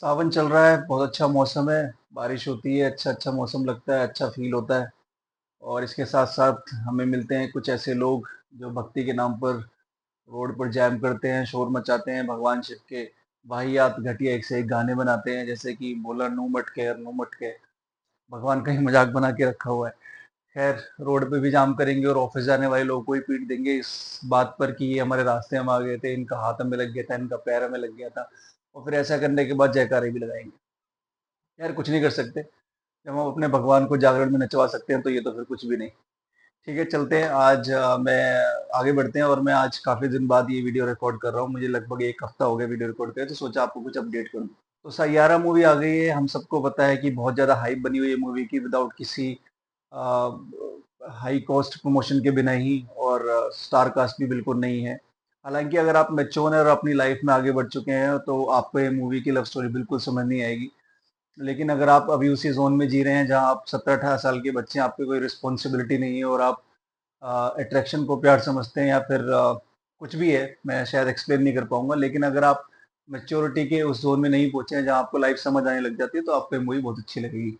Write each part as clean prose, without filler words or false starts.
सावन चल रहा है, बहुत अच्छा मौसम है। बारिश होती है, अच्छा अच्छा मौसम लगता है, अच्छा फील होता है। और इसके साथ साथ हमें मिलते हैं कुछ ऐसे लोग जो भक्ति के नाम पर रोड पर जैम करते हैं, शोर मचाते हैं, भगवान शिव के वाहियात घटिया एक से एक गाने बनाते हैं, जैसे कि बोला नो मटके और नो मटके। भगवान का ही मजाक बना के रखा हुआ है। खैर, रोड पे भी जाम करेंगे और ऑफिस जाने वाले लोगों को ही पीट देंगे इस बात पर कि ये हमारे रास्ते हम आ गए थे, इनका हाथ हमें लग गया था, इनका पैर हमें लग गया था। और फिर ऐसा करने के बाद जयकारे भी लगाएंगे। यार, कुछ नहीं कर सकते। जब हम अपने भगवान को जागरण में नचवा सकते हैं तो ये तो फिर कुछ भी नहीं। ठीक है, चलते हैं। आज मैं आगे बढ़ते हैं। और मैं आज काफी दिन बाद ये वीडियो रिकॉर्ड कर रहा हूँ। मुझे लगभग एक हफ्ता हो गया वीडियो रिकॉर्ड करे, तो सोचा आपको कुछ अपडेट करूँ। तो सैयारा मूवी आ गई है। हम सबको पता है कि बहुत ज्यादा हाइप बनी हुई है मूवी की, विदाउट किसी हाई कॉस्ट प्रमोशन के बिना ही। और स्टार कास्ट भी बिल्कुल नहीं है। हालांकि अगर आप मैच्योर हैं और अपनी लाइफ में आगे बढ़ चुके हैं तो आपको ये मूवी की लव स्टोरी बिल्कुल समझ नहीं आएगी। लेकिन अगर आप अभी उसी जोन में जी रहे हैं जहां आप 17-18 साल के बच्चे हैं, आप पे कोई रिस्पॉन्सिबिलिटी नहीं है और आप अट्रैक्शन को प्यार समझते हैं, या फिर कुछ भी है, मैं शायद एक्सप्लेन नहीं कर पाऊंगा। लेकिन अगर आप मेच्योरिटी के उस जोन में नहीं पहुंचे हैं जहां आपको लाइफ समझ आने लग जाती है, तो आपको मूवी बहुत अच्छी लगेगी।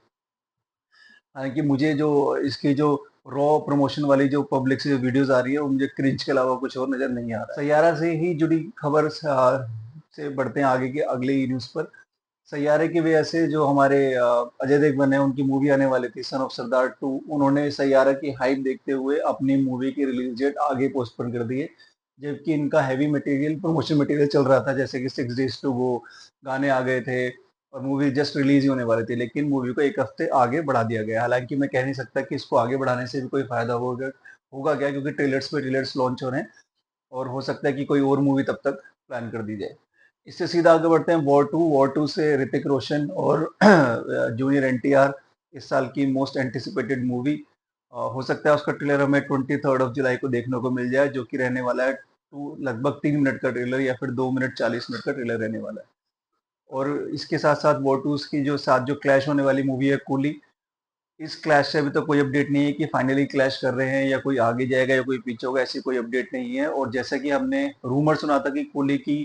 हालांकि मुझे जो इसकी जो रॉ प्रमोशन वाली जो पब्लिक से जो वीडियोस आ रही है, वो मुझे क्रिंज के अलावा कुछ और नजर नहीं आ रहा है। सैयारा से ही जुड़ी खबर से बढ़ते हैं आगे की अगली न्यूज पर। सैयारे की वजह से जो हमारे अजय देवगन है, उनकी मूवी आने वाली थी सन ऑफ सरदार 2, उन्होंने सैयारा की हाइप देखते हुए अपनी मूवी की रिलीज डेट आगे पोस्टपोन कर दी है। जबकि इनका हैवी मटेरियल, प्रमोशन मटेरियल चल रहा था, जैसे कि 6 days to go, गाने आ गए थे और मूवी जस्ट रिलीज ही होने वाली थी, लेकिन मूवी को एक हफ्ते आगे बढ़ा दिया गया। हालांकि मैं कह नहीं सकता कि इसको आगे बढ़ाने से भी कोई फायदा होगा होगा क्या, क्योंकि ट्रेलर्स पे ट्रेलर्स लॉन्च हो रहे हैं और हो सकता है कि कोई और मूवी तब तक प्लान कर दी जाए। इससे सीधा आगे बढ़ते हैं वॉर टू से ऋतिक रोशन और जूनियर एनटीआर, इस साल की मोस्ट एंटिसिपेटेड मूवी। हो सकता है उसका ट्रेलर हमें 23 जुलाई को देखने को मिल जाए, जो कि रहने वाला है लगभग 3 मिनट का ट्रेलर, या फिर 2 मिनट 40 मिनट का ट्रेलर रहने वाला है। और इसके साथ साथ वॉर टू की जो साथ जो क्लैश होने वाली मूवी है कूली, इस क्लैश से अभी तक कोई अपडेट नहीं है कि फाइनली क्लैश कर रहे हैं या कोई आगे जाएगा या कोई पीछे होगा, ऐसी कोई अपडेट नहीं है। और जैसा कि हमने रूमर सुना था कि कूली की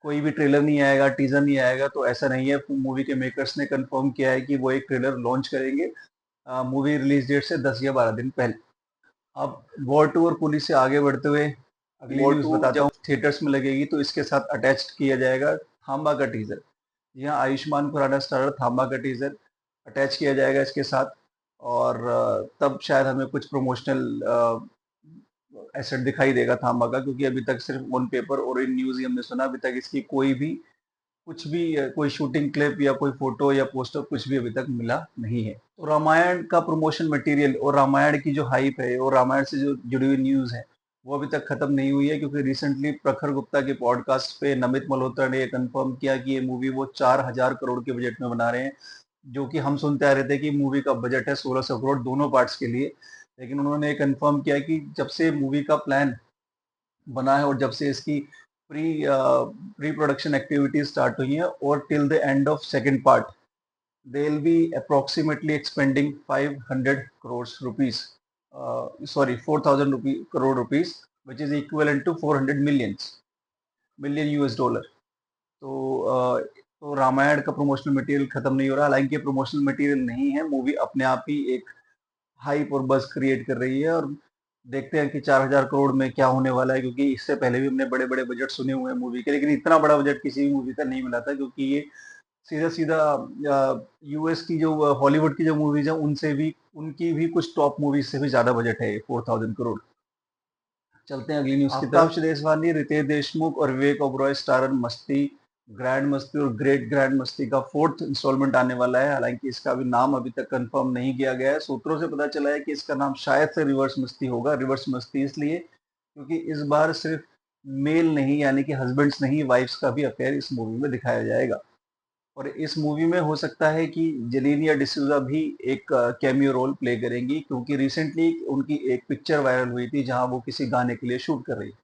कोई भी ट्रेलर नहीं आएगा, टीजर नहीं आएगा, तो ऐसा नहीं है। मूवी के मेकर्स ने कंफर्म किया है कि वो एक ट्रेलर लॉन्च करेंगे मूवी रिलीज डेट से 10 या 12 दिन पहले। अब वॉर टू और कूली से आगे बढ़ते हुए अगली वॉर न्यूज टू बताता जब हूँ। थिएटर्स में लगेगी तो इसके साथ अटैच किया जाएगा थांबा का टीजर। जी हाँ, आयुष्मान खुराना स्टारर थांबा का टीजर अटैच किया जाएगा इसके साथ। और तब शायद हमें कुछ प्रमोशनल एसेट दिखाई देगा थांबा का, क्योंकि अभी तक सिर्फ ऑन पेपर और इन न्यूज ही हमने सुना। अभी तक इसकी कोई भी कुछ भी कोई शूटिंग क्लिप या कोई फोटो या पोस्टर कुछ भी अभी तक मिला नहीं है। तो रामायण का प्रमोशन मटेरियल और रामायण की जो हाइप है और रामायण से जो जुड़ी हुई न्यूज है, वो अभी तक खत्म नहीं हुई है, क्योंकि रिसेंटली प्रखर गुप्ता के पॉडकास्ट पे नमित मल्होत्रा ने कंफर्म किया कि ये मूवी वो 4,000 करोड़ के बजट में बना रहे हैं। जो कि हम सुनते आ रहे थे कि मूवी का बजट है 1,600 करोड़ दोनों पार्ट्स के लिए। लेकिन उन्होंने कंफर्म किया कि जब से मूवी का प्लान बना है और जब से इसकी pre pre production activities start हुई हैं और till the end of second part, they will be approximately expending 500 crores rupees, sorry, 4,000 crore rupees, which is equivalent to 400 million US dollar. तो रामायण का प्रमोशनल मटेरियल खत्म नहीं हो रहा। हालांकि प्रमोशनल मटेरियल नहीं है, मूवी अपने आप ही एक हाइप और बज़ क्रिएट कर रही है। और देखते हैं कि 4,000 करोड़ में क्या होने वाला है, क्योंकि इससे पहले भी हमने बड़े बड़े बजट सुने हुए हैं मूवी के, लेकिन इतना बड़ा बजट किसी भी मूवी का नहीं मिला था। क्योंकि ये सीधा सीधा यूएस की जो हॉलीवुड की जो मूवीज है, उनसे भी, उनकी भी कुछ टॉप मूवीज से भी ज्यादा बजट है 4,000 करोड़। चलते हैं अगली न्यूज की तरफ। देशवानी, रितेश देशमुख और विवेक ओबरॉय स्टारर मस्ती, ग्रैंड मस्ती और ग्रेट ग्रैंड मस्ती का फोर्थ इंस्टॉलमेंट आने वाला है। हालांकि इसका भी नाम अभी तक कंफर्म नहीं किया गया है। सूत्रों से पता चला है कि इसका नाम शायद से रिवर्स मस्ती होगा। रिवर्स मस्ती इसलिए क्योंकि इस बार सिर्फ मेल नहीं, यानी कि हस्बैंड्स नहीं, वाइफ्स का भी अफेयर इस मूवी में दिखाया जाएगा। और इस मूवी में हो सकता है कि जेलिनिया डिसूजा भी एक कैमियो रोल प्ले करेंगी, क्योंकि रिसेंटली उनकी एक पिक्चर वायरल हुई थी जहां वो किसी गाने के लिए शूट कर रही है।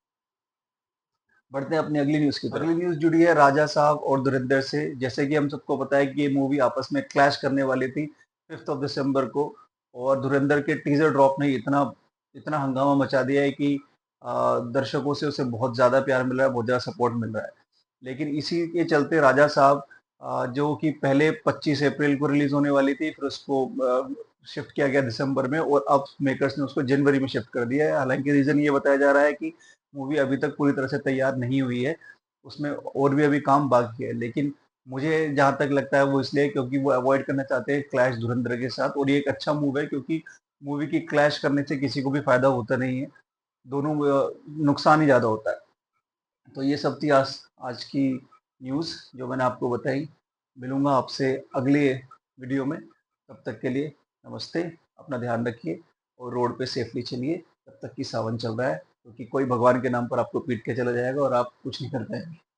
बढ़ते हैं अपनी अगली न्यूज की तरफ। अगली न्यूज जुड़ी है राजा साहब और धुरंधर से। जैसे कि हम सबको पता है कि ये मूवी आपस में क्लैश करने वाली थी 5 दिसंबर को। और धुरंधर के टीजर ड्रॉप ने इतना इतना हंगामा मचा दिया है कि दर्शकों से उसे बहुत ज्यादा प्यार मिल रहा है, बहुत ज्यादा सपोर्ट मिल रहा है। लेकिन इसी के चलते राजा साहब जो कि पहले 25 अप्रैल को रिलीज़ होने वाली थी, फिर उसको शिफ्ट किया गया दिसंबर में और अब मेकर्स ने उसको जनवरी में शिफ्ट कर दिया है। हालाँकि रीज़न ये बताया जा रहा है कि मूवी अभी तक पूरी तरह से तैयार नहीं हुई है, उसमें और भी अभी काम बाकी है। लेकिन मुझे जहाँ तक लगता है वो इसलिए क्योंकि वो अवॉइड करना चाहते हैं क्लैश धुरंधर के साथ, और ये एक अच्छा मूव है क्योंकि मूवी की क्लैश करने से किसी को भी फ़ायदा होता नहीं है, दोनों नुकसान ही ज़्यादा होता है। तो ये सब थी आज आज की न्यूज़ जो मैंने आपको बताई। मिलूँगा आपसे अगले वीडियो में, तब तक के लिए नमस्ते, अपना ध्यान रखिए और रोड पे सेफ्ली चलिए, तब तक कि सावन चल रहा है, क्योंकि कोई भगवान के नाम पर आपको पीट के चला जाएगा और आप कुछ नहीं कर पाएँगे।